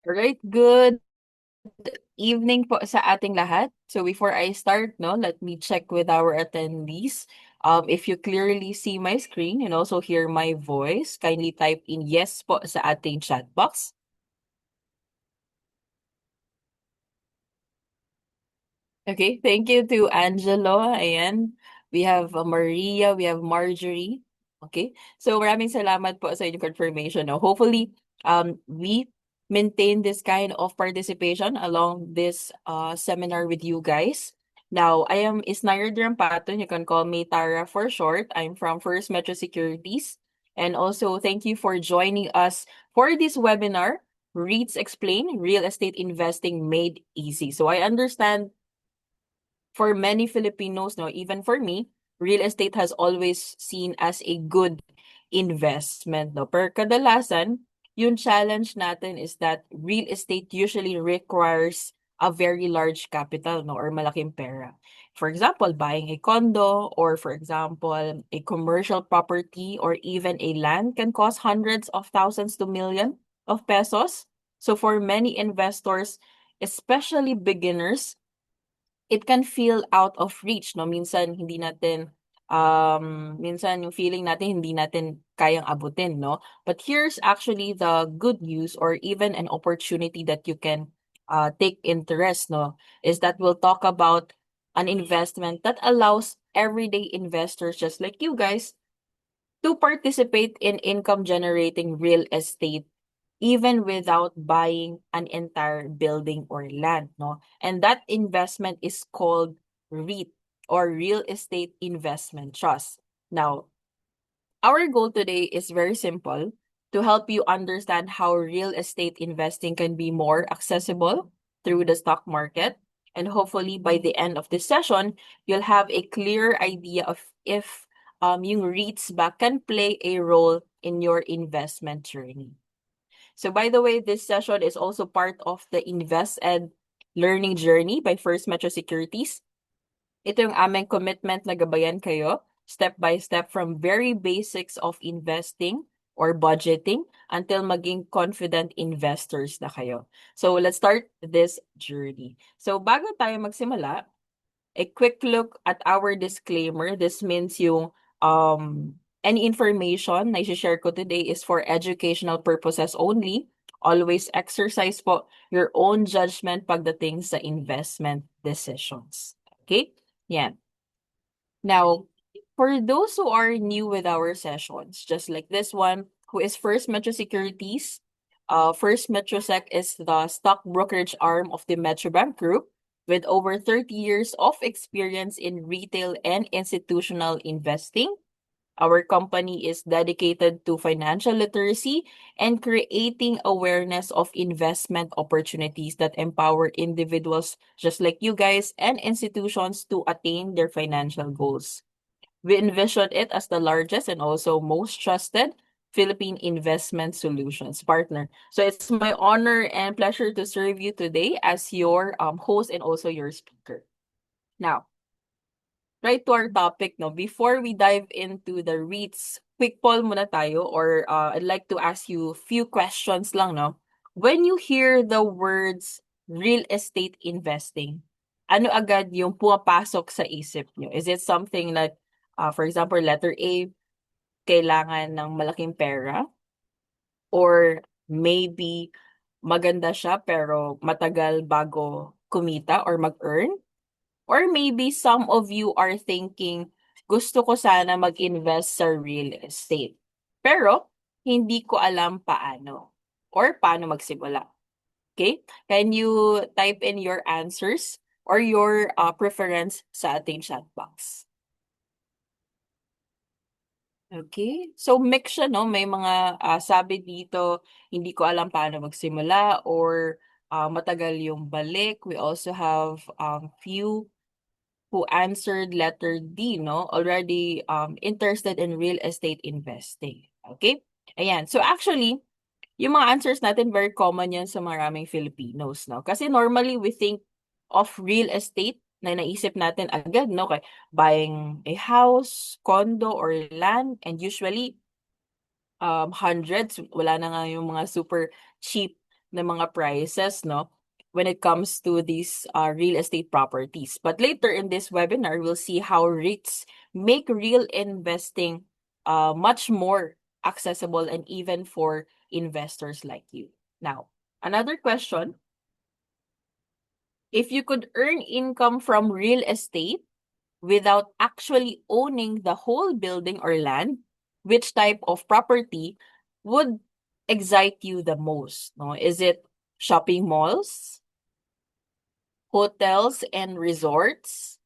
Alright, good evening po sa ating lahat. So before I start, no, let me check with our attendees. If you clearly see my screen and also hear my voice, kindly type in yes po sa ating chat box. Okay, thank you to Angelo. Ayan. We have Maria, we have Marjorie. Okay. So maraming salamat po sa inyong confirmation. No? Hopefully, we maintain this kind of participation along this seminar with you guys. Now, I am Isnaira Dirampatun. You can call me Tara for short. I'm from First Metro Securities. And also, thank you for joining us for this webinar, REITs Explain, Real Estate Investing Made Easy. So I understand for many Filipinos, no, even for me, real estate has always seen as a good investment, no. Pero kadalasan, yung challenge natin is that real estate usually requires a very large capital, no, or malaking pera. For example, buying a condo, or for example, a commercial property, or even a land can cost hundreds of thousands to million of pesos. So for many investors, especially beginners, it can feel out of reach, no? Minsan hindi natin minsan yung feeling natin hindi natin kayang abutin, no? But here's actually the good news, or even an opportunity that you can take interest, no? Is that we'll talk about an investment that allows everyday investors just like you guys to participate in income generating real estate even without buying an entire building or land, no? And that investment is called REIT, or Real Estate Investment Trust. Now, our goal today is very simple: to help you understand how real estate investing can be more accessible through the stock market. And hopefully by the end of this session, you'll have a clear idea of if yung REITs ba can play a role in your investment journey. So by the way, this session is also part of the Invest and Learning Journey by First Metro Securities. Ito yung aming commitment na gabayan kayo step by step from very basics of investing or budgeting until maging confident investors na kayo. So let's start this journey. So bago tayo magsimula, a quick look at our disclaimer. This means yung any information na i-share ko today is for educational purposes only. Always exercise po your own judgment pagdating sa investment decisions. Okay? Yan. Now, for those who are new with our sessions, just like this one, who is First Metro Securities, FirstMetroSec is the stock brokerage arm of the Metrobank Group with over 30 years of experience in retail and institutional investing. Our company is dedicated to financial literacy and creating awareness of investment opportunities that empower individuals just like you guys and institutions to attain their financial goals. We envision it as the largest and also most trusted Philippine investment solutions partner. So it's my honor and pleasure to serve you today as your host and also your speaker. Now, right to our topic, no, before we dive into the REITs, quick poll muna tayo, or I'd like to ask you a few questions lang, no? When you hear the words real estate investing, ano agad yung pumapasok sa isip nyo? Is it something like, for example, letter A, kailangan ng malaking pera? Or maybe maganda siya pero matagal bago kumita or mag-earn? Or maybe some of you are thinking, gusto ko sana mag-invest sa real estate. Pero, hindi ko alam paano. Or paano magsimula. Okay? Can you type in your answers or your preference sa ating chat box? Okay. So, mix siya, no? May mga sabi dito, hindi ko alam paano magsimula, or matagal yung balik. We also have few who answered letter D, no? Already interested in real estate investing. Okay? Ayan. So actually, yung mga answers natin, very common yan sa maraming Filipinos, no? Kasi normally we think of real estate na naisip natin agad, no? Kay buying a house, condo, or land, and usually hundreds, wala na nga yung mga super cheap ng mga prices, no, when it comes to these real estate properties. But later in this webinar, we'll see how REITs make real investing much more accessible and even for investors like you. Now, another question, if you could earn income from real estate without actually owning the whole building or land, which type of property would excite you the most? No? Is it shopping malls, hotels and resorts?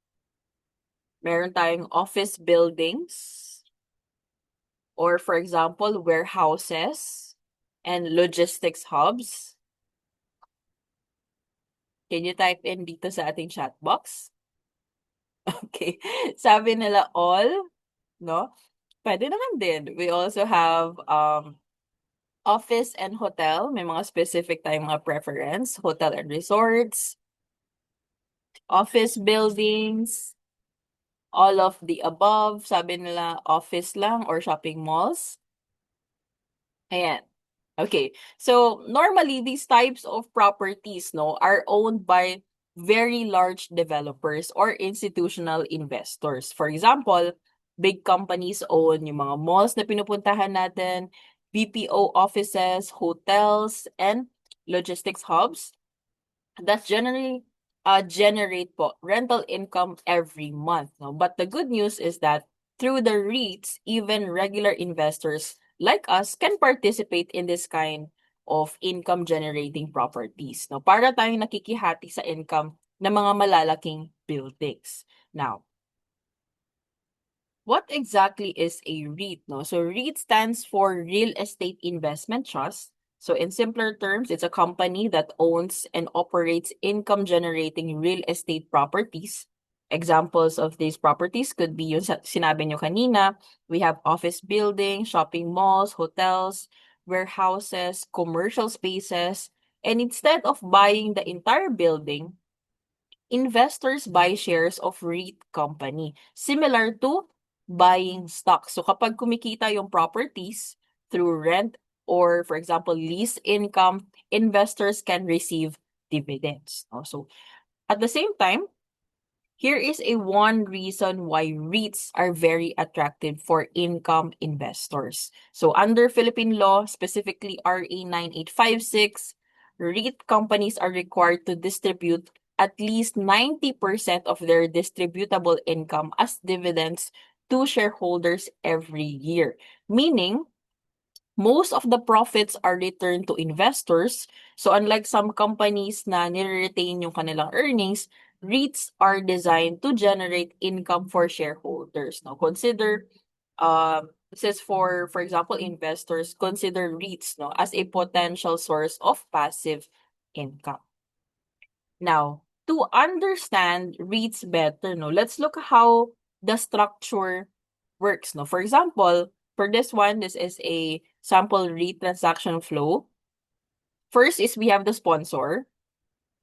Meron tayong office buildings, or for example, warehouses and logistics hubs. Can you type in dito sa ating chat box? Okay. Sabi nila all, no? Pwede naman din. We also have office and hotel. May mga specific tayong mga preference. Hotel and resorts, office buildings, all of the above. Sabi nila office lang or shopping malls. Ayan. Okay. So normally these types of properties, no, are owned by very large developers or institutional investors. For example, big companies own yung mga malls na pinupuntahan natin, BPO offices, hotels, and logistics hubs that generally generate po rental income every month. No? But the good news is that through the REITs, even regular investors like us can participate in this kind of income generating properties. No? Para tayong nakikihati sa income ng mga malalaking buildings. Now, what exactly is a REIT? No? So REIT stands for Real Estate Investment Trust. So in simpler terms, it's a company that owns and operates income-generating real estate properties. Examples of these properties could be yung sinabi nyo kanina. We have office buildings, shopping malls, hotels, warehouses, commercial spaces. And instead of buying the entire building, investors buy shares of REIT company, similar to buying stocks. So kapag kumikita yung properties through rent or, for example, lease income, investors can receive dividends. So at the same time, here is a one reason why REITs are very attractive for income investors. So under Philippine law, specifically RA 9856, REIT companies are required to distribute at least 90% of their distributable income as dividends to shareholders every year. Meaning, most of the profits are returned to investors. So unlike some companies na nire-retain yung kanilang earnings, REITs are designed to generate income for shareholders. Now, consider, this is for example, investors, consider REITs as a potential source of passive income. Now, to understand REITs better, let's look how the structure works. For example, for this one, this is a sample REIT transaction flow. First is we have the sponsor,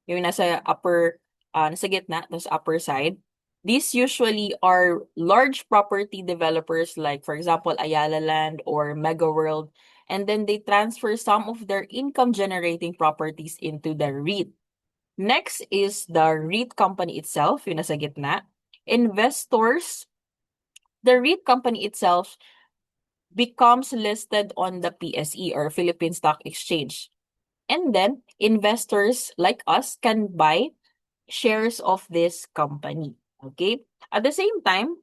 yung nasa nasa gitna, nasa upper side. These usually are large property developers like, for example, Ayala Land or Mega World, and then they transfer some of their income-generating properties into the REIT. Next is the REIT company itself, yung nasa gitna. Investors, the REIT company itself becomes listed on the PSE or Philippine Stock Exchange. And then, investors like us can buy shares of this company. Okay? At the same time,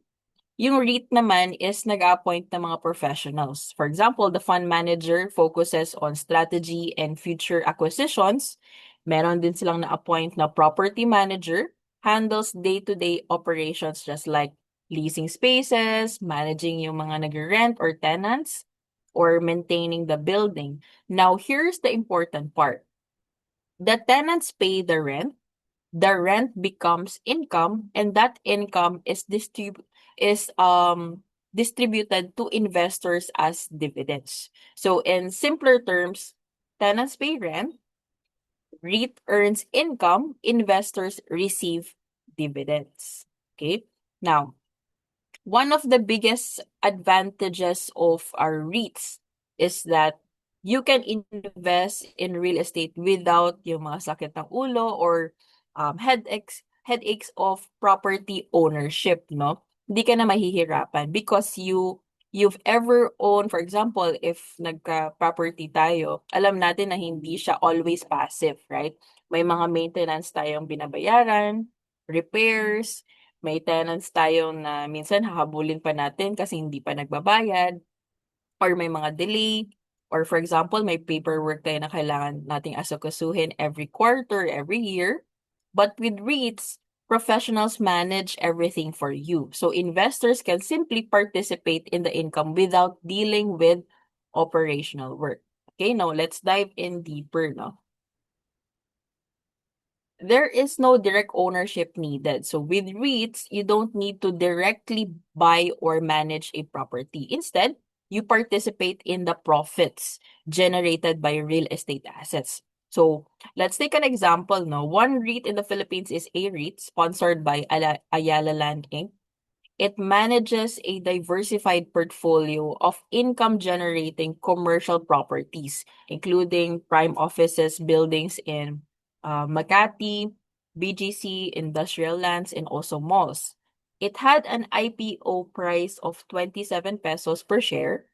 yung REIT naman is nag-appoint ng mga professionals. For example, the fund manager focuses on strategy and future acquisitions. Meron din silang na-appoint na property manager, handles day-to-day operations just like leasing spaces, managing yung mga nag-rent or tenants, or maintaining the building. Now, here's the important part. The tenants pay the rent becomes income, and that income is distributed to investors as dividends. So in simpler terms, tenants pay rent, REIT earns income, investors receive dividends. Okay? Now, one of the biggest advantages of our REITs is that you can invest in real estate without yung mga sakit ng ulo or headaches of property ownership, no? Hindi ka na mahihirapan because you've ever owned, for example, if nagka-property tayo, alam natin na hindi siya always passive, right? May mga maintenance tayong binabayaran, repairs, may tenants tayong na minsan hahabulin pa natin kasi hindi pa nagbabayad, or may mga delay, or for example, may paperwork tayo na kailangan nating asukasuhin every quarter, every year. But with REITs, professionals manage everything for you. So investors can simply participate in the income without dealing with operational work. Okay, now let's dive in deeper, no? There is no direct ownership needed. So with REITs, you don't need to directly buy or manage a property. Instead, you participate in the profits generated by real estate assets. So let's take an example. No, one REIT in the Philippines is a REIT sponsored by Ayala Land Inc. It manages a diversified portfolio of income-generating commercial properties, including prime offices, buildings in Makati, BGC, industrial lands, and also malls. It had an IPO price of 27 pesos per share.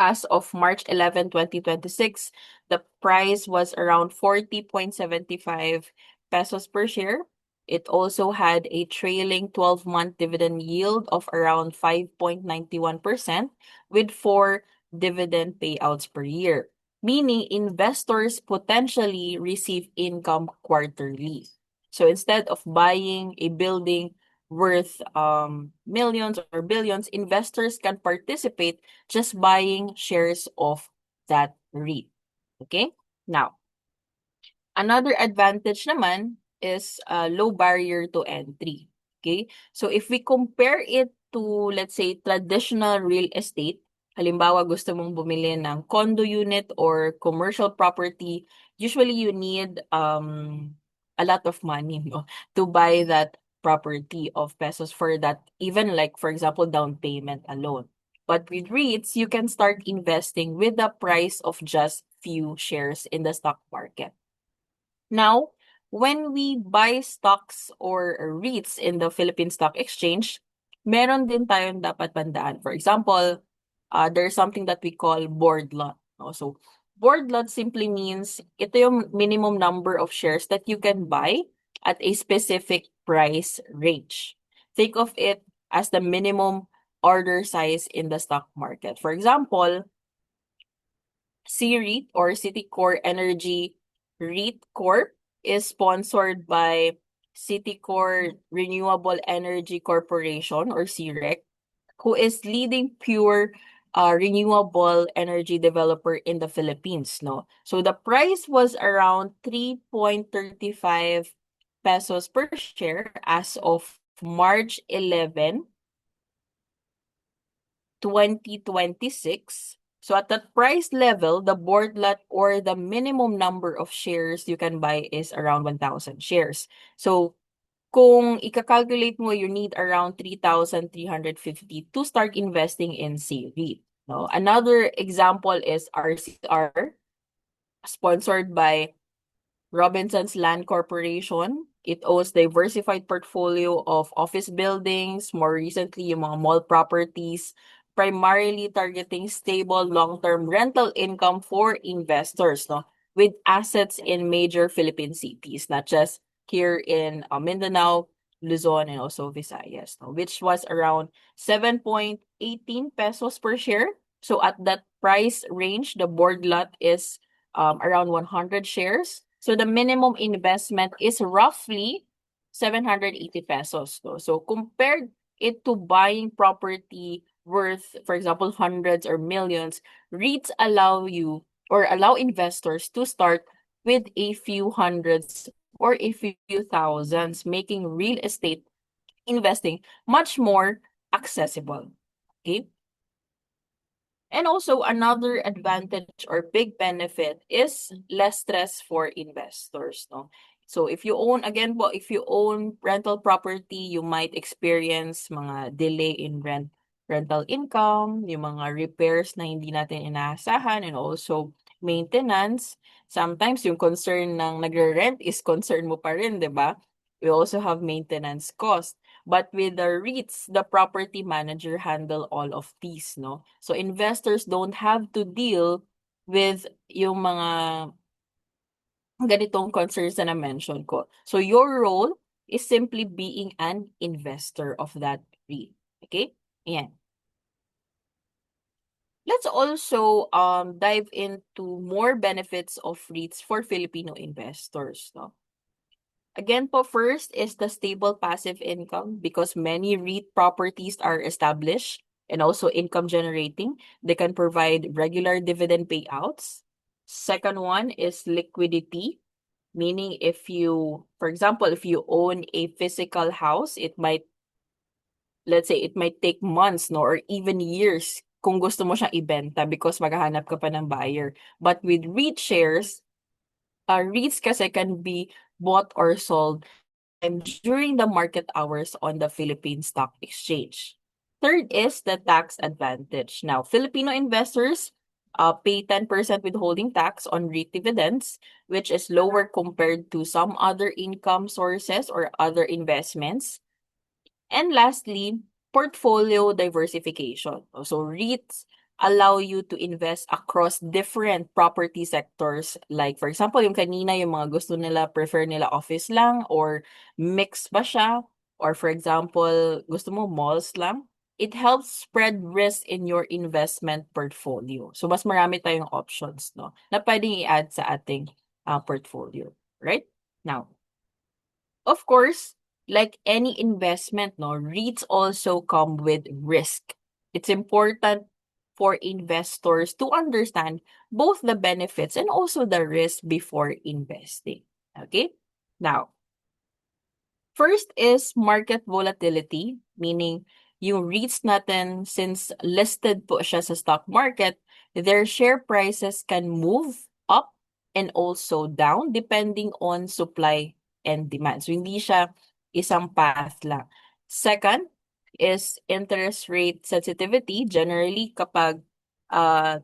As of March 11, 2026, the price was around 40.75 pesos per share. It also had a trailing 12-month dividend yield of around 5.91% with 4 dividend payouts per year, meaning investors potentially receive income quarterly. So instead of buying a building worth millions or billions, investors can participate just buying shares of that REIT. Okay? Now, another advantage naman is low barrier to entry. Okay? So if we compare it to, let's say, traditional real estate, halimbawa gusto mong bumili ng condo unit or commercial property, usually you need a lot of money, no, to buy that property of pesos for that, even like, for example, down payment alone. But with REITs, you can start investing with the price of just few shares in the stock market. Now, when we buy stocks or REITs in the Philippine Stock Exchange, meron din tayong dapat tandaan. For example, there's something that we call board lot. No? So, board lot simply means ito yung minimum number of shares that you can buy at a specific price range. Think of it as the minimum order size in the stock market. For example, CREIT or City Core Energy REIT Corp is sponsored by City Core Renewable Energy Corporation or CREC, who is leading pure renewable energy developer in the Philippines, no? So the price was around 3.35 pesos per share as of March 11, 2026. So at that price level, the board lot or the minimum number of shares you can buy is around 1,000 shares. So kung ika-calculate mo, you need around 3,350 to start investing in CV. No? Another example is RCR, sponsored by Robinson's Land Corporation. It owns diversified portfolio of office buildings, more recently yung mga mall properties, primarily targeting stable long-term rental income for investors, no, with assets in major Philippine cities, not just here in Mindanao, Luzon, and also Visayas, no, which was around 7.18 pesos per share. So at that price range, the board lot is around 100 shares. So the minimum investment is roughly 780 pesos. So compared it to buying property worth, for example, hundreds or millions, REITs allow you or allow investors to start with a few hundreds or a few thousands, making real estate investing much more accessible. Okay? And also another advantage or big benefit is less stress for investors, no? So if you own, again po, if you own rental property, you might experience mga delay in rental income, yung mga repairs na hindi natin inaasahan, and also maintenance. Sometimes yung concern ng nagre-rent is concern mo pa rin, di ba? We also have maintenance cost. But with the REITs, the property manager handle all of these, no? So investors don't have to deal with yung mga ganitong concerns na na-mention ko. So your role is simply being an investor of that REIT. Okay? Ayan. Let's also dive into more benefits of REITs for Filipino investors, no? Again po, first is the stable passive income because many REIT properties are established and also income generating. They can provide regular dividend payouts. Second one is liquidity, meaning if you, for example, if you own a physical house, it might, let's say, it might take months, no, or even years kung gusto mo siyang ibenta because maghahanap ka pa ng buyer. But with REIT shares, REITs kasi can be bought or sold during the market hours on the Philippine Stock Exchange. Third is the tax advantage. Now, Filipino investors pay 10% withholding tax on REIT dividends, which is lower compared to some other income sources or other investments. And lastly, portfolio diversification. So REITs allow you to invest across different property sectors. Like for example, yung kanina, yung mga gusto nila, prefer nila office lang or mix ba siya? Or for example, gusto mo malls lang? It helps spread risk in your investment portfolio. So mas marami tayong options, no, na pwedeng i-add sa ating portfolio. Right? Now, of course, like any investment, no, REITs also come with risk. It's important for investors to understand both the benefits and also the risk before investing. Okay? Now, first is market volatility, meaning yung REITs natin, since listed po siya sa stock market, their share prices can move up and also down depending on supply and demand. So, hindi siya isang path lang. Second is interest rate sensitivity. Generally, kapag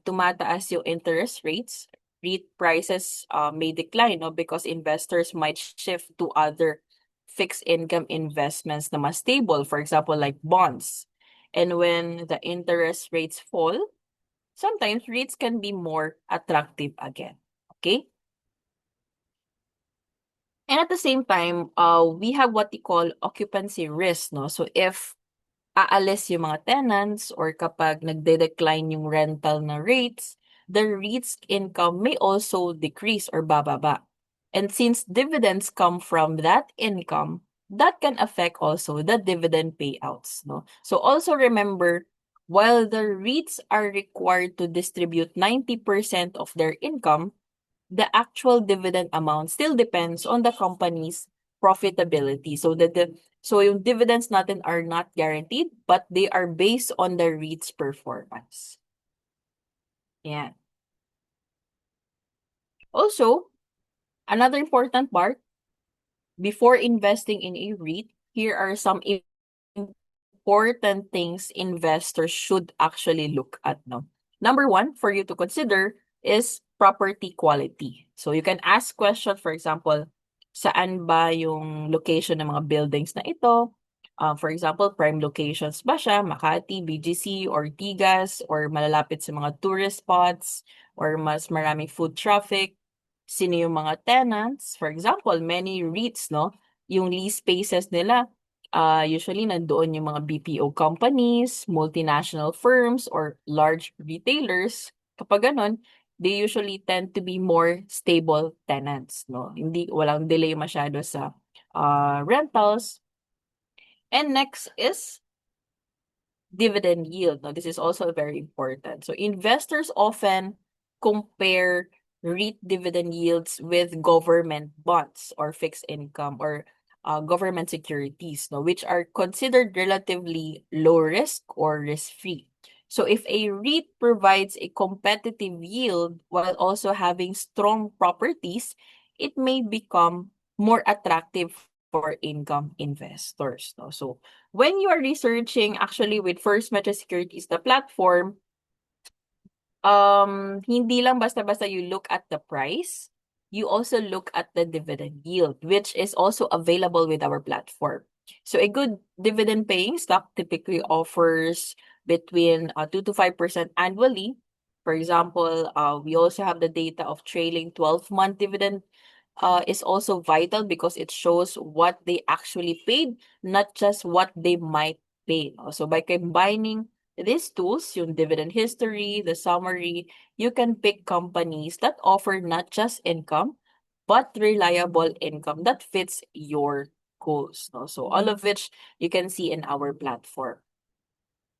tumataas yung interest rates, REIT prices may decline, no, because investors might shift to other fixed income investments na mas stable, for example, like bonds. And when the interest rates fall, sometimes REITs can be more attractive again. Okay? And at the same time, we have what we call occupancy risk, no? So if aalis yung mga tenants or kapag nagde-decline yung rental na rates, the REIT's income may also decrease or bababa. And since dividends come from that income, that can affect also the dividend payouts, no? So also remember, while the REITs are required to distribute 90% of their income, the actual dividend amount still depends on the company's profitability. So yung dividends natin are not guaranteed, but they are based on the REIT's performance. Yeah. Also, another important part, before investing in a REIT, here are some important things investors should actually look at, no? Number one, for you to consider is property quality. So you can ask question, for example, saan ba yung location ng mga buildings na ito? For example, prime locations ba siya? Makati, BGC, Ortigas, or malalapit sa mga tourist spots, or mas maraming food traffic? Sino yung mga tenants? For example, many REITs, no? Yung lease spaces nila, usually nandoon yung mga BPO companies, multinational firms, or large retailers. Kapag ganun, they usually tend to be more stable tenants, no? Hindi, walang delay masyado sa rentals. And next is dividend yield. No, this is also very important. So investors often compare REIT dividend yields with government bonds or fixed income or government securities, no, which are considered relatively low risk or risk-free. So if a REIT provides a competitive yield while also having strong properties, it may become more attractive for income investors. No? So when you are researching actually with FirstMetroSec Securities, the platform, Hindi lang basta-basta you look at the price, you also look at the dividend yield, which is also available with our platform. So a good dividend paying stock typically offers between 2 to 5% annually. For example, we also have the data of trailing 12-month dividend is also vital because it shows what they actually paid, not just what they might pay. So by combining these tools, yung dividend history, the summary, you can pick companies that offer not just income, but reliable income that fits your goals. No? So all of which you can see in our platform.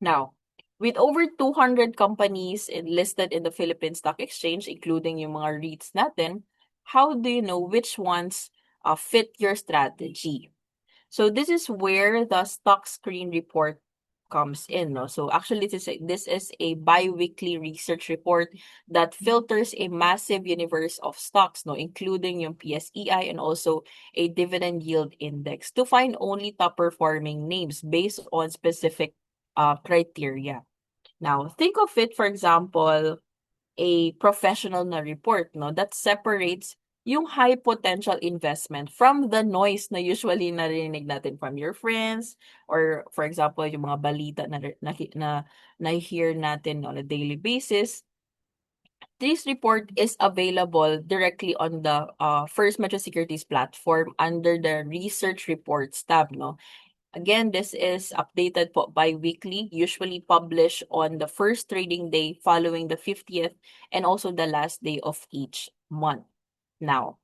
Now, with over 200 companies listed in the Philippine Stock Exchange, including yung mga REITs natin, how do you know which ones fit your strategy? So this is where the stock screen report comes in. No? So actually, this is a bi-weekly research report that filters a massive universe of stocks, no, including yung PSEI and also a dividend yield index to find only top performing names based on specific criteria. Now, think of it, for example, a professional na report, no, that separates yung high potential investment from the noise na usually narinig natin from your friends or for example yung mga balita na hear natin on a daily basis. This report is available directly on the First Metro Securities platform under the Research Reports tab, no? Again, this is updated po bi-weekly, usually published on the first trading day following the 50th and also the last day of each month. Now,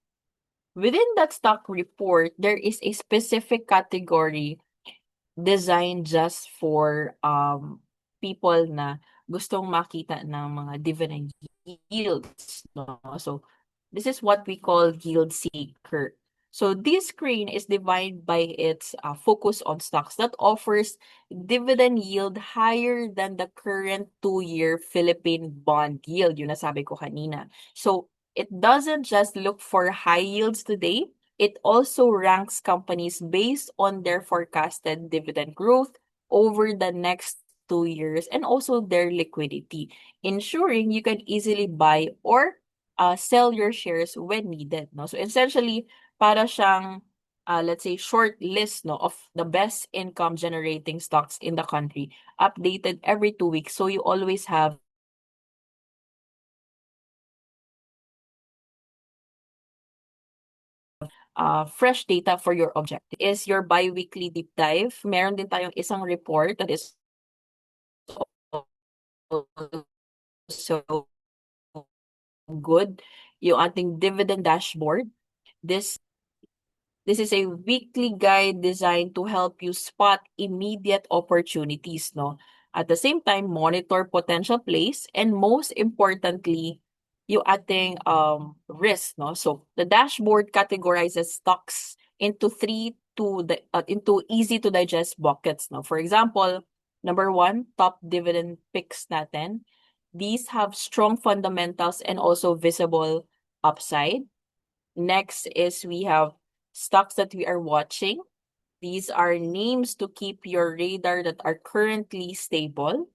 within that stock report, there is a specific category designed just for people na gustong makita ng mga dividend yields, no? So this is what we call yield seeker. So this screen is divided by its focus on stocks that offers dividend yield higher than the current 2-year Philippine bond yield, yun nasabi ko kanina. So it doesn't just look for high yields today, it also ranks companies based on their forecasted dividend growth over the next 2 years and also their liquidity, ensuring you can easily buy or sell your shares when needed. No? So essentially, para siyang, let's say, short list, no, of the best income generating stocks in the country, updated every 2 weeks. So you always have fresh data for your objective. Is your bi-weekly deep dive. Meron din tayong isang report that is also good. Yung ating dividend dashboard. This is a weekly guide designed to help you spot immediate opportunities, no? At the same time, monitor potential plays and most importantly, yung ating risk, no? So the dashboard categorizes stocks into into easy to digest buckets, no? For example, number 1, top dividend picks natin. These have strong fundamentals and also visible upside. Next is we have stocks that we are watching. These are names to keep your radar that are currently stable.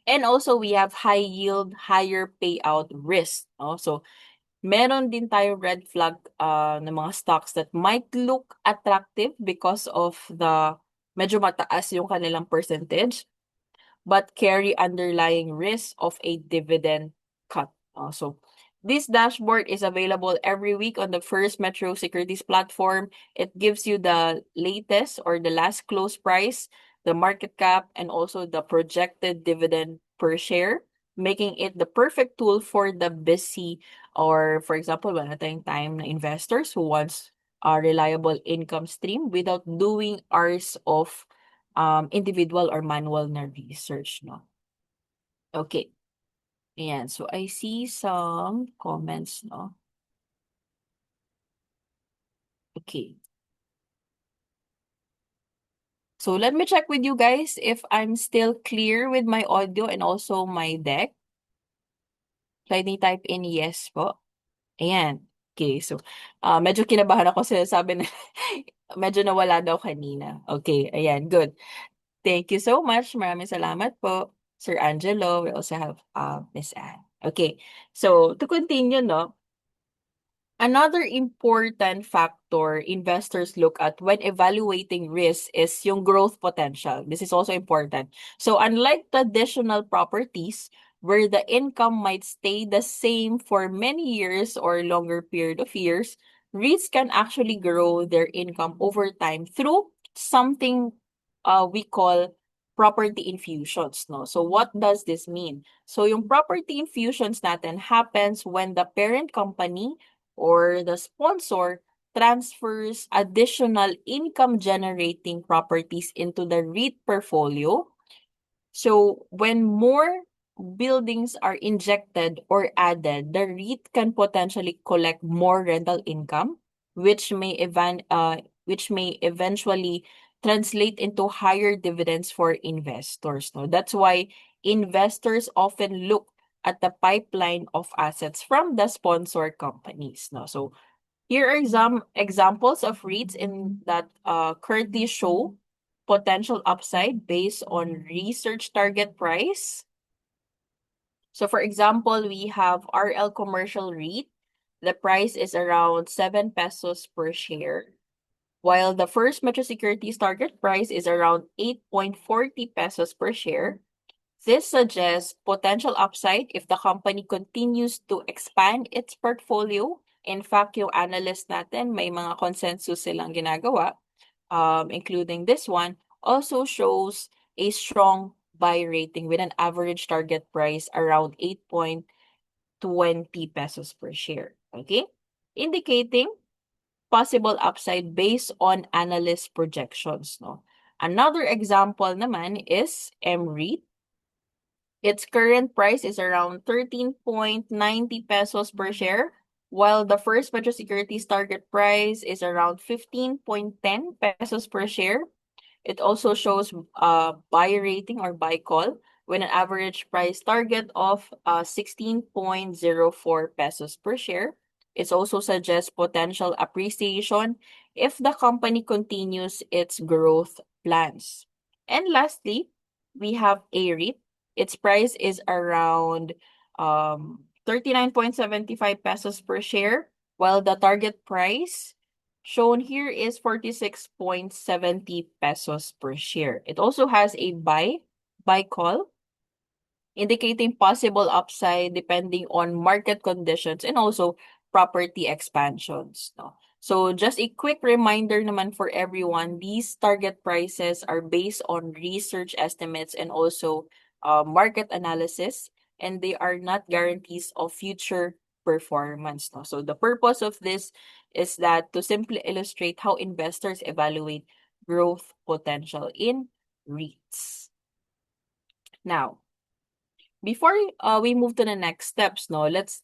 And also we have high yield, higher payout risk. No? So meron din tayo red flag na mga stocks that might look attractive because of the medyo mataas yung kanilang percentage, but carry underlying risk of a dividend cut. So this dashboard is available every week on the First Metro Securities platform. It gives you the latest or the last close price, the market cap, and also the projected dividend per share, making it the perfect tool for the busy or, for example, wala tayong time na investors who wants a reliable income stream without doing hours of individual or manual na research, no? Okay. Ayan. So, I see some comments, no? Okay. So, let me check with you guys if I'm still clear with my audio and also my deck. Pwede type in yes po. Ayan. Okay. So, medyo kinabahan ako sa sabi na medyo nawala daw kanina. Okay. Ayan. Good. Thank you so much. Maraming salamat po. Sir Angelo. We also have Miss Anne. Okay, so to continue, no, another important factor investors look at when evaluating risk is yung growth potential. This is also important. So unlike traditional properties where the income might stay the same for many years or longer period of years, REITs can actually grow their income over time through something we call property infusions. No? So what does this mean? So yung property infusions natin happens when the parent company or the sponsor transfers additional income generating properties into the REIT portfolio. So when more buildings are injected or added, the REIT can potentially collect more rental income, which may eventually translate into higher dividends for investors. No, that's why investors often look at the pipeline of assets from the sponsor companies. No, so here are some examples of REITs in that currently show potential upside based on research target price. So for example, we have RL Commercial REIT. The price is around 7 pesos per share, while the First Metro Securities target price is around 8.40 pesos per share. This suggests potential upside if the company continues to expand its portfolio. In fact, yung analyst natin, may mga consensus silang ginagawa, including this one, also shows a strong buy rating with an average target price around 8.20 pesos per share. Okay? Indicating possible upside based on analyst projections. No? Another example naman is MREIT. Its current price is around 13.90 pesos per share, while the First Metro Securities target price is around 15.10 pesos per share. It also shows buy rating or buy call with an average price target of 16.04 pesos per share. It also suggests potential appreciation if the company continues its growth plans. And lastly, we have a REIT. Its price is around 39.75 pesos per share, while the target price shown here is 46.70 pesos per share. It also has a buy call, indicating possible upside depending on market conditions and also property expansions. No? So just a quick reminder naman for everyone, these target prices are based on research estimates and also market analysis, and they are not guarantees of future performance. No? So the purpose of this is that to simply illustrate how investors evaluate growth potential in REITs. Now, before we move to the next steps, no, let's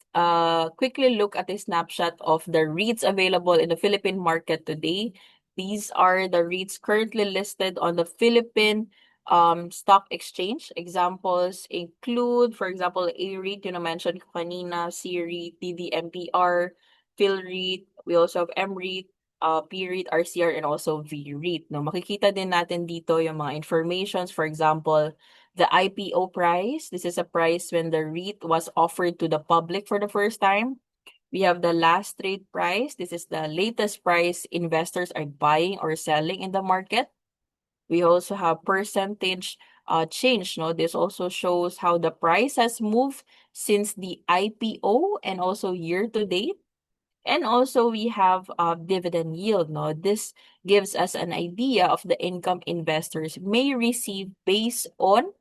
quickly look at a snapshot of the REITs available in the Philippine market today. These are the REITs currently listed on the Philippine stock exchange. Examples include, for example, A REIT, you know, mentioned ko kanina, C REIT, DDMPR, Phil REIT. We also have M REIT, P REIT, RCR, and also V REIT. No, makikita din natin dito yung mga informations. For example, the IPO price. This is a price when the REIT was offered to the public for the first time. We have the last trade price. This is the latest price investors are buying or selling in the market. We also have percentage change. No, this also shows how the price has moved since the IPO and also year to date. And also we have dividend yield. No, this gives us an idea of the income investors may receive based on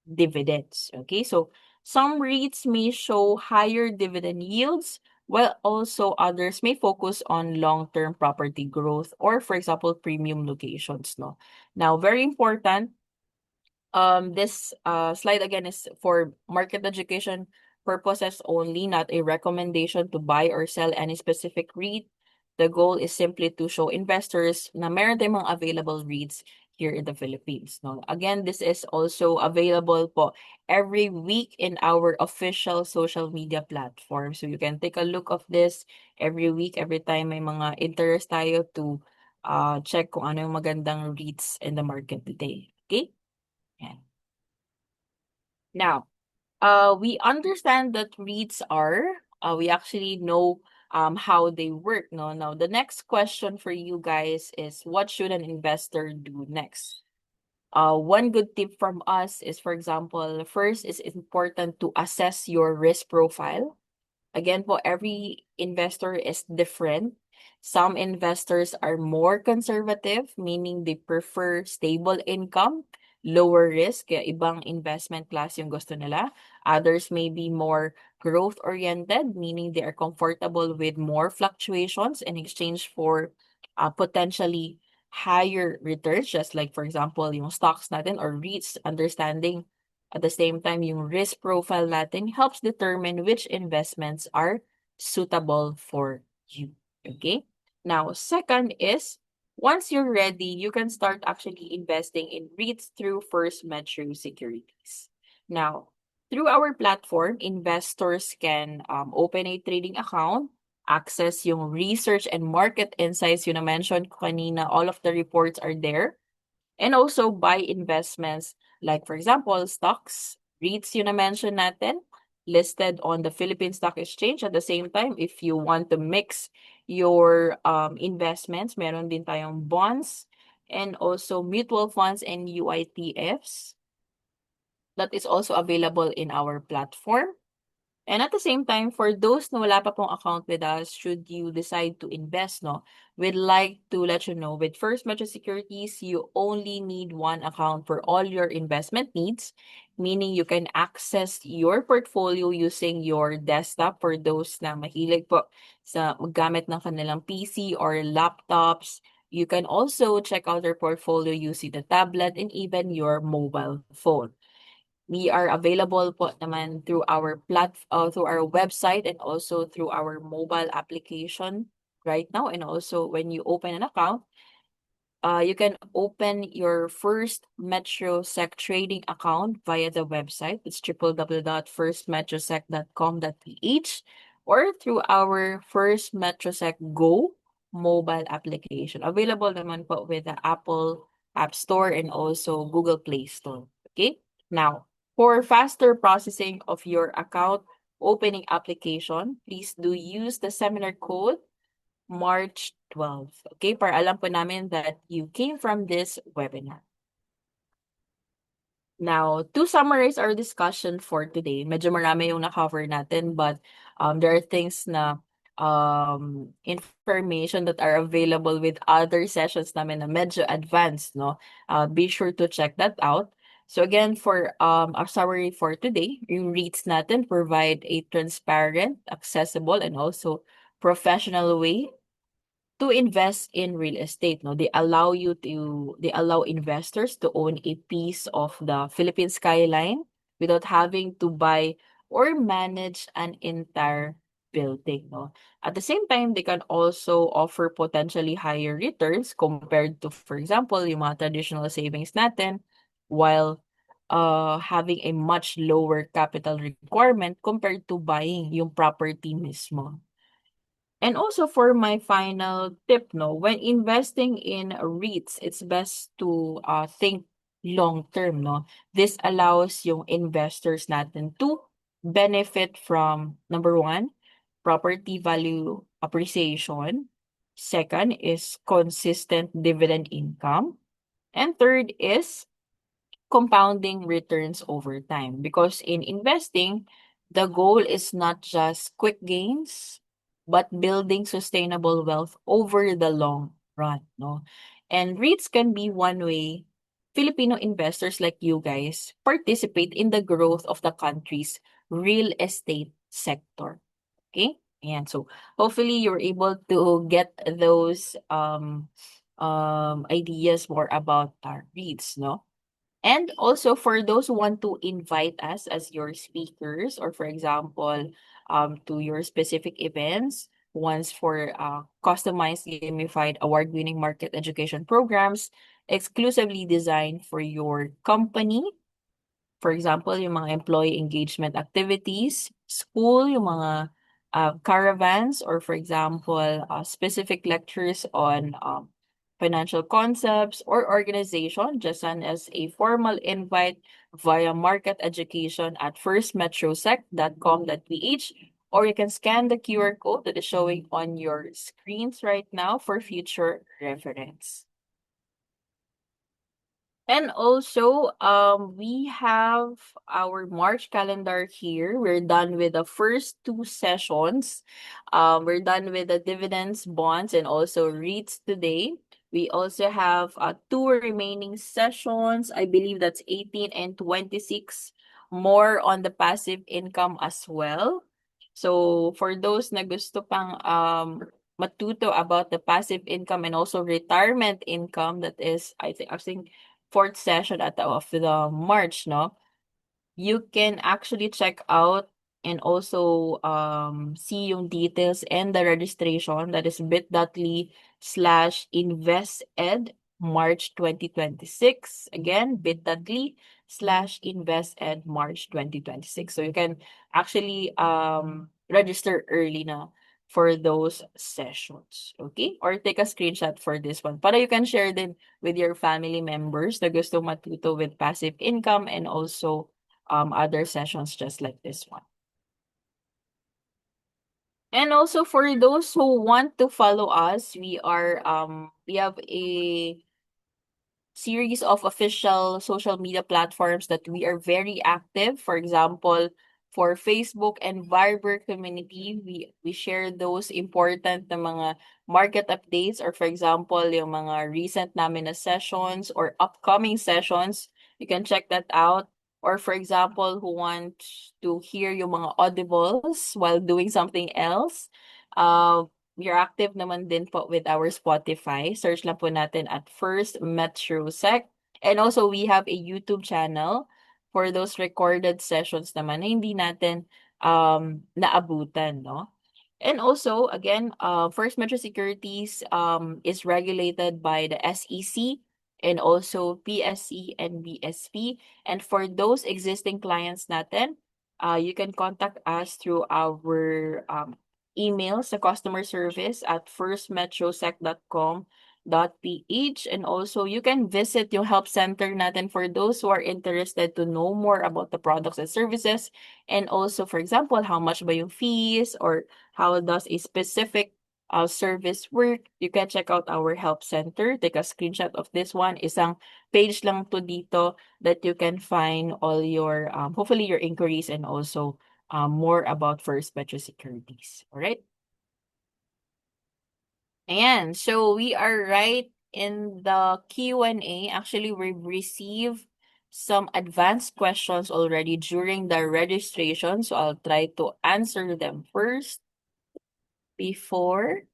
dividends. Okay, so some REITs may show higher dividend yields, while also others may focus on long-term property growth or, for example, premium locations. No, now very important. This slide again is for market education purposes only, not a recommendation to buy or sell any specific REIT. The goal is simply to show investors na meron tayong mga available REITs here in the Philippines. No? Again, this is also available po every week in our official social media platform. So you can take a look of this every week, every time may mga interest tayo to check kung ano yung magandang REITs in the market today. Okay? Yan. Now, we understand that REITs are, we actually know how they work. No, now the next question for you guys is, what should an investor do next? One good tip from us is, for example, first, it's important to assess your risk profile. Again po, every investor is different. Some investors are more conservative, meaning they prefer stable income, lower risk, kaya ibang investment class yung gusto nila. Others may be more growth-oriented, meaning they are comfortable with more fluctuations in exchange for potentially higher returns, just like, for example, yung stocks natin or REITs, understanding at the same time, yung risk profile natin helps determine which investments are suitable for you. Okay? Now, second is, once you're ready, you can start actually investing in REITs through First Metro Securities. Now, through our platform, investors can open a trading account, access yung research and market insights yun na-mention ko kanina, all of the reports are there, and also buy investments like, for example, stocks, REITs yun na-mention natin, listed on the Philippine Stock Exchange. At the same time, if you want to mix your investments, meron din tayong bonds and also mutual funds and UITFs that is also available in our platform. And at the same time, for those na wala pa pong account with us, should you decide to invest, no, we'd like to let you know, with First Metro Securities, you only need one account for all your investment needs, meaning you can access your portfolio using your desktop for those na mahilig po sa maggamit ng kanilang PC or laptops. You can also check out your portfolio using the tablet and even your mobile phone. We are available po naman through our through our website and also through our mobile application right now. And also when you open an account, you can open your First MetroSec trading account via the website. It's www.firstmetrosec.com.ph or through our First MetroSec Go mobile application. Available naman po with the Apple App Store and also Google Play Store. Okay? Now, for faster processing of your account opening application, please do use the seminar code March 12. Okay? Para alam po namin that you came from this webinar. Now, to summarize our discussion for today, medyo marami yung na-cover natin, but there are things na information that are available with other sessions namin na medyo advanced, no? Be sure to check that out. So again, for our summary for today, yung REITs natin provide a transparent, accessible, and also professional way to invest in real estate. No, they allow investors to own a piece of the Philippine skyline without having to buy or manage an entire building. No, at the same time, they can also offer potentially higher returns compared to, for example, yung mga traditional savings natin, while having a much lower capital requirement compared to buying yung property mismo. And also for my final tip, no, when investing in REITs, it's best to think long term, no. This allows yung investors natin to benefit from, number one, property value appreciation. Second is consistent dividend income. And third is compounding returns over time. Because in investing, the goal is not just quick gains, but building sustainable wealth over the long run, no? And REITs can be one way Filipino investors like you guys participate in the growth of the country's real estate sector. Okay? And so hopefully you're able to get those ideas more about our REITs, no? And also for those who want to invite us as your speakers, or for example, to your specific events, ones for customized, gamified, award-winning market education programs, exclusively designed for your company. For example, yung mga employee engagement activities, school, yung mga caravans, or for example, specific lectures on financial concepts, or organization, just send us a formal invite via market education at firstmetrosec.com.ph, or you can scan the QR code that is showing on your screens right now for future reference. And also, we have our March calendar here. We're done with the first two sessions. We're done with the dividends, bonds, and also REITs today. We also have two remaining sessions. I believe that's 18 and 26. More on the passive income as well. So for those na gusto pang matuto about the passive income and also retirement income, that is, I think fourth session at of the March, no? You can actually check out and also see yung details and the registration, that is bit.ly/invested March 2026. Again, bit.ly/invested March 2026. So you can actually register early na for those sessions. Okay? Or take a screenshot for this one para you can share din with your family members na gusto matuto with passive income and also other sessions just like this one. And also for those who want to follow us, we have a series of official social media platforms that we are very active. For example, for Facebook and Viber community, we share those important na mga market updates, or for example, yung mga recent namin na sessions or upcoming sessions. You can check that out. Or for example, who want to hear yung mga audibles while doing something else. We are active naman din po with our Spotify. Search lang po natin at FirstMetroSec. And also, we have a YouTube channel for those recorded sessions naman na hindi natin naabutan, no? And also, again, First Metro Securities is regulated by the SEC and also PSE and BSP. And for those existing clients natin, you can contact us through our email sa customer service at firstmetrosec.com.ph, and also you can visit yung help center natin for those who are interested to know more about the products and services, and also for example how much ba yung fees or how does a specific service work. You can check out our help center. Take a screenshot of this one. Isang page lang to dito that you can find all your hopefully your inquiries and also more about First Metro Securities. All right. And so we are right in the Q&A. Actually, we've received some advanced questions already during the registration. So I'll try to answer them first before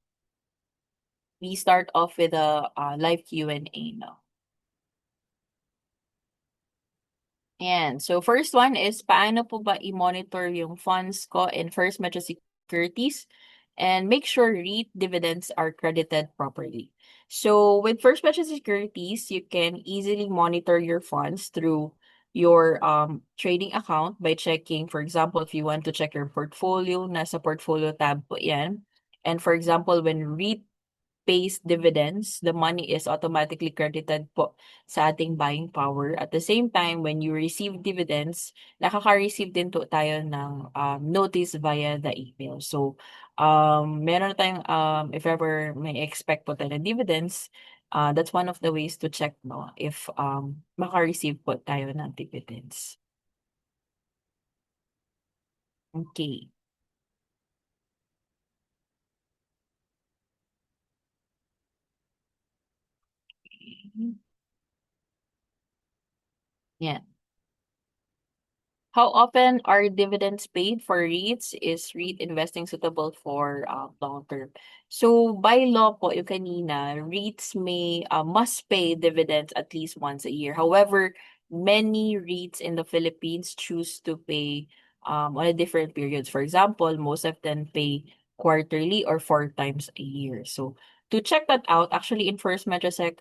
we start off with a live Q&A now. And so first one is, paano po ba i-monitor yung funds ko in First Metro Securities and make sure REIT dividends are credited properly? So with First Metro Securities, you can easily monitor your funds through your trading account by checking, for example, if you want to check your portfolio, nasa portfolio tab po yan. And for example, when REIT pays dividends, the money is automatically credited po sa ating buying power. At the same time, when you receive dividends, nakaka-receive din po tayo ng notice via the email. So, meron tayong, if ever may expect po tayo ng dividends, that's one of the ways to check, no, if maka-receive po tayo ng dividends. Okay. Yeah. How often are dividends paid for REITs? Is REIT investing suitable for long term? So by law po, yung kanina, REITs must pay dividends at least once a year. However, many REITs in the Philippines choose to pay on a different periods. For example, most of them pay quarterly or 4 times a year. So to check that out, actually in First Metrosec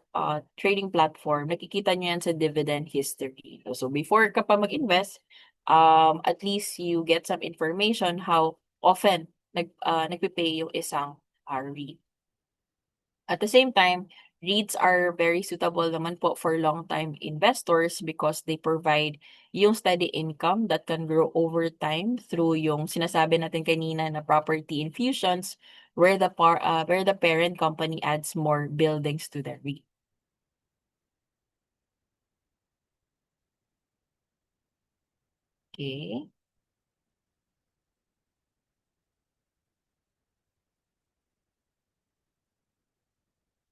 trading platform, nakikita niyo yan sa dividend history. So before ka pa mag-invest, at least you get some information how often nagpe-pay yung isang RE. At the same time, REITs are very suitable naman po for long-time investors because they provide yung steady income that can grow over time through yung sinasabi natin kanina na property infusions where the parent company adds more buildings to the REIT. Okay.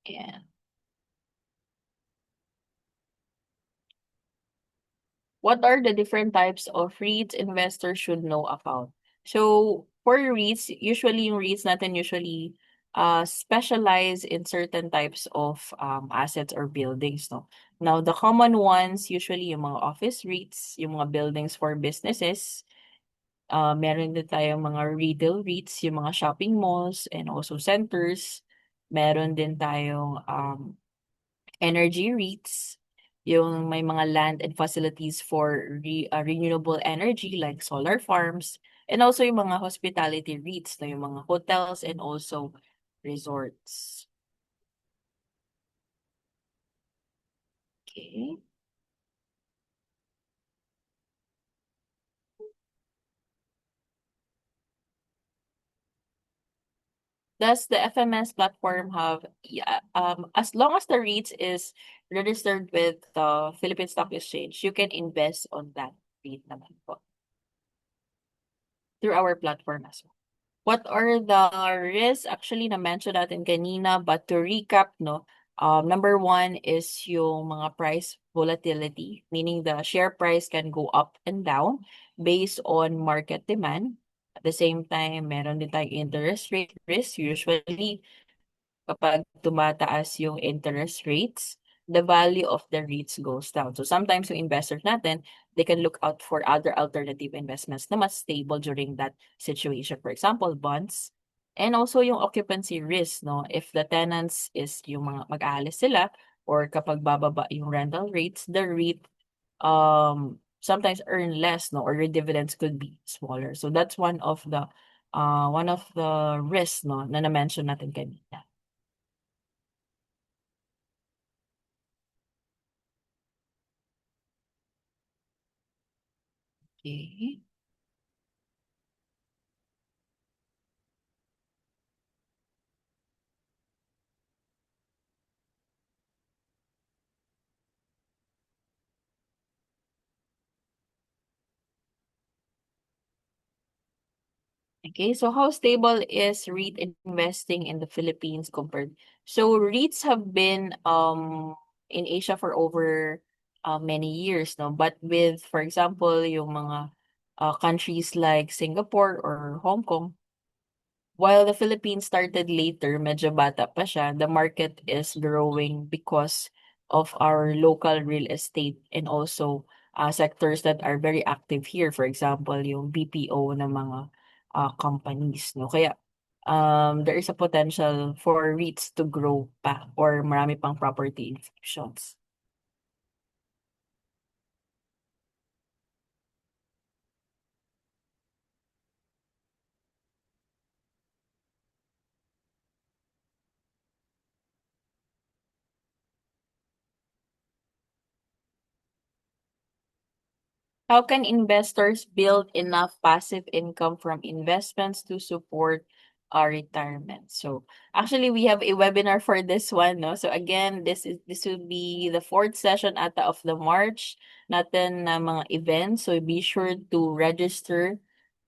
Yeah. What are the different types of REITs investors should know about? So, for REITs, usually yung REITs natin usually specialize in certain types of assets or buildings, no? Now, the common ones, usually yung mga office REITs, yung mga buildings for businesses, meron din tayong mga retail REITs, yung mga shopping malls and also centers. Meron din tayong energy REITs, yung may mga land and facilities for renewable energy like solar farms, and also yung mga hospitality REITs, na yung mga hotels and also resorts. Okay. Does the FMS platform have, yeah, as long as the REITs is registered with the Philippine Stock Exchange, you can invest on that REIT naman po through our platform as well. What are the risks? Actually, na-mention natin kanina, but to recap, no, number one is yung mga price volatility, meaning the share price can go up and down based on market demand. At the same time, meron din tayong interest rate risk. Usually, kapag tumataas yung interest rates, the value of the REITs goes down. So sometimes yung investors natin, they can look out for other alternative investments na mas stable during that situation. For example, bonds. And also yung occupancy risk, no? If the tenants is yung mga mag-aalis sila or kapag bababa yung rental rates, the REIT sometimes earn less, no? Or your dividends could be smaller. So that's one of the risks, no, na na-mention natin kanina. Okay. Okay, so how stable is REIT investing in the Philippines compared? So REITs have been in Asia for over many years, no? But with, for example, yung mga countries like Singapore or Hong Kong, while the Philippines started later, medyo bata pa siya, the market is growing because of our local real estate and also sectors that are very active here. For example, yung BPO na mga companies, no? Kaya there is a potential for REITs to grow pa or marami pang property infusions. How can investors build enough passive income from investments to support our retirement? So actually we have a webinar for this one, no? So again, this will be the fourth session ata of the March natin na mga events. So be sure to register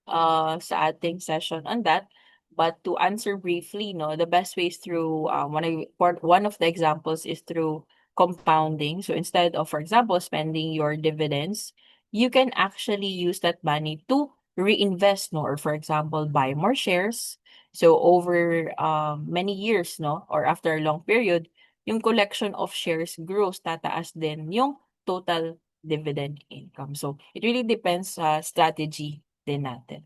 sa ating session on that. But to answer briefly, no, the best way is through one of the examples is through compounding. So instead of, for example, spending your dividends, you can actually use that money to reinvest, no, or for example, buy more shares. So over many years, no, or after a long period, yung collection of shares grows, tataas din yung total dividend income. So it really depends sa strategy din natin.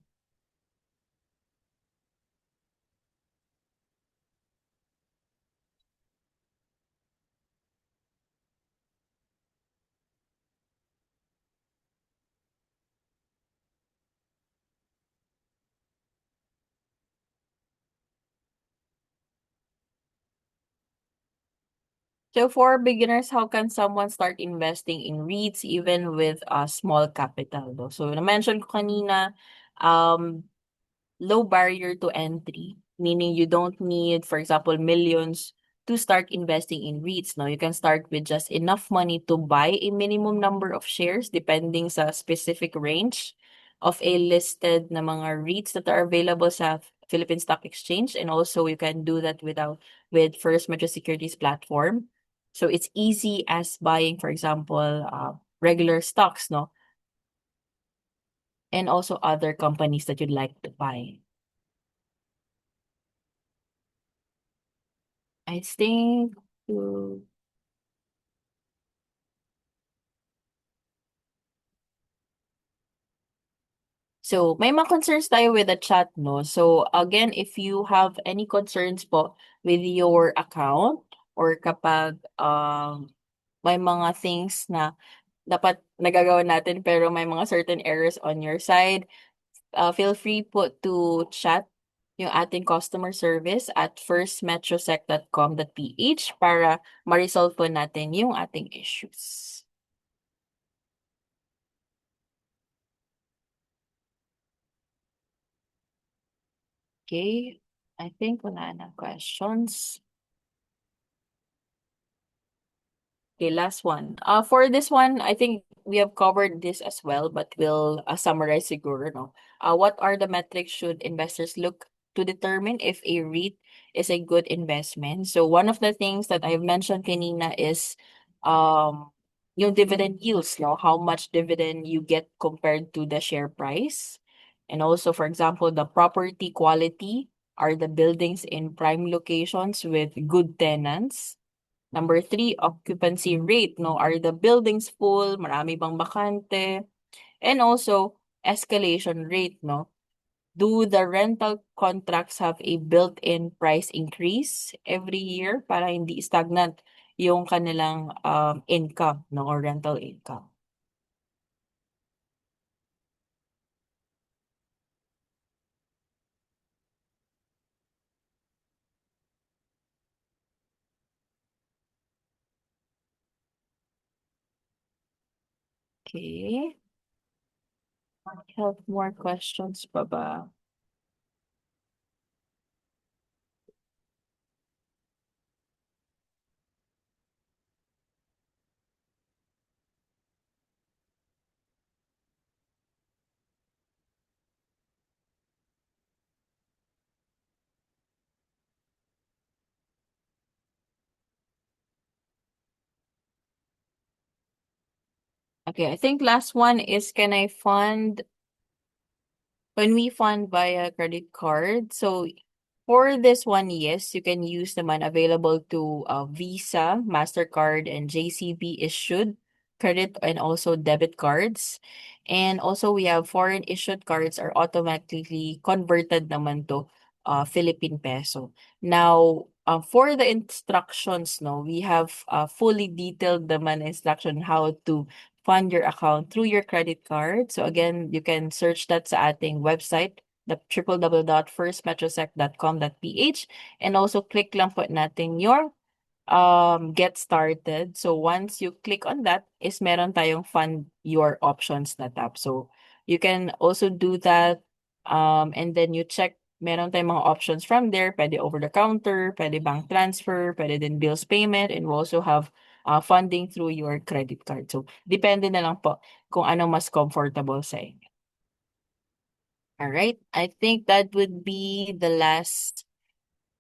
So for beginners, how can someone start investing in REITs even with a small capital? No? So na-mention ko kanina, um, low barrier to entry, meaning you don't need, for example, millions to start investing in REITs. No, you can start with just enough money to buy a minimum number of shares depending sa specific range of a listed na mga REITs that are available sa Philippine Stock Exchange, and also you can do that with First Metro Securities platform. So it's easy as buying, for example, regular stocks, no, and also other companies that you'd like to buy. I think uh, so may mga concerns tayo with the chat, no? So again, if you have any concerns po with your account or kapag may mga things na dapat nagagawa natin pero may mga certain errors on your side, feel free po to chat yung ating customer service at firstmetrosec.com.ph para ma-resolve po natin yung ating issues. Okay, I think wala na questions. Okay, last one. For this one, I think we have covered this as well, but we'll summarize siguro, no? What are the metrics should investors look to determine if a REIT is a good investment? So one of the things that I've mentioned kanina is yung dividend yields, no? How much dividend you get compared to the share price. And also, for example, the property quality. Are the buildings in prime locations with good tenants? Number three, occupancy rate, no? Are the buildings full? Marami bang bakante? And also, escalation rate, no? Do the rental contracts have a built-in price increase every year para hindi stagnant yung kanilang income, no? Or rental income. Okay. Have more questions pa ba? Okay, I think last one is can I fund when we fund via credit card? So for this one, yes, you can use the man available to Visa, MasterCard, and JCB issued credit and also debit cards. And also we have foreign issued cards are automatically converted naman to Philippine peso. Now, for the instructions, no, we have fully detailed naman instruction how to fund your account through your credit card. So again, you can search that sa ating website, the www.firstmetrosec.com.ph, and also click lang po natin your get started. So once you click on that is meron tayong fund your options na tab. So you can also do that and then you check meron tayong mga options from there. Pwede over the counter, pwede bank transfer, pwede din bills payment, and we also have funding through your credit card. So depende na lang po kung ano mas comfortable sa inyo. All right. I think that would be the last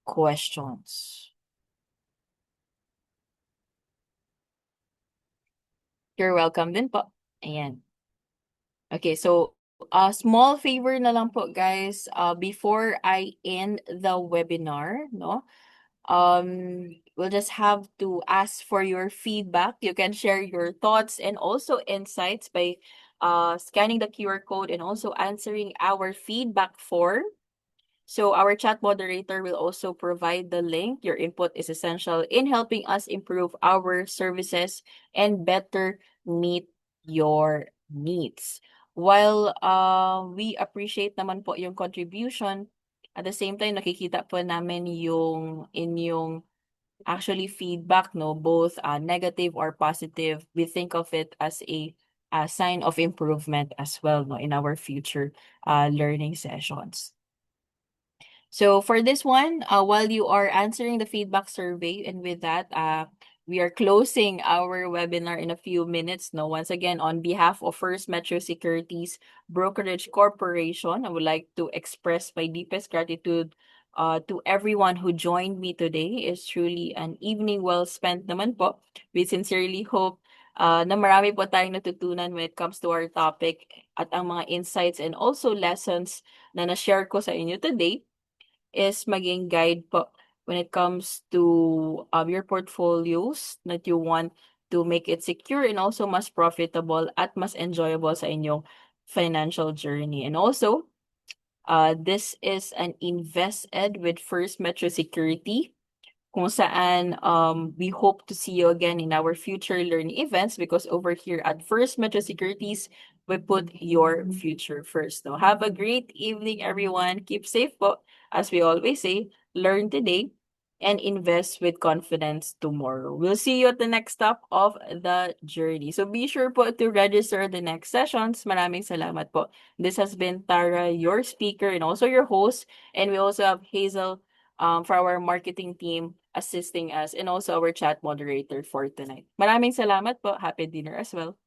questions. You're welcome din po. Ayan. Okay, so a small favor na lang po guys, before I end the webinar, no? We'll just have to ask for your feedback. You can share your thoughts and also insights by scanning the QR code and also answering our feedback form. So our chat moderator will also provide the link. Your input is essential in helping us improve our services and better meet your needs. While we appreciate naman po yung contribution, at the same time nakikita po namin yung inyong actually feedback, no, both negative or positive, we think of it as a sign of improvement as well, no, in our future learning sessions. So for this one, while you are answering the feedback survey, and with that, we are closing our webinar in a few minutes. No, once again, on behalf of First Metro Securities Brokerage Corporation, I would like to express my deepest gratitude to everyone who joined me today. It's truly an evening well spent naman po. We sincerely hope na marami po tayong natutunan when it comes to our topic at ang mga insights and also lessons na na-share ko sa inyo today is maging guide po when it comes to your portfolios that you want to make it secure and also mas profitable at mas enjoyable sa inyong financial journey. And also, this is an Invest Ed with First Metro Security kung saan we hope to see you again in our future learning events because over here at First Metro Securities, we put your future first. So have a great evening, everyone. Keep safe po. As we always say, learn today and invest with confidence tomorrow. We'll see you at the next stop of the journey. So be sure po to register the next sessions. Maraming salamat po. This has been Tara, your speaker and also your host. And we also have Hazel for our marketing team assisting us and also our chat moderator for tonight. Maraming salamat po. Happy dinner as well.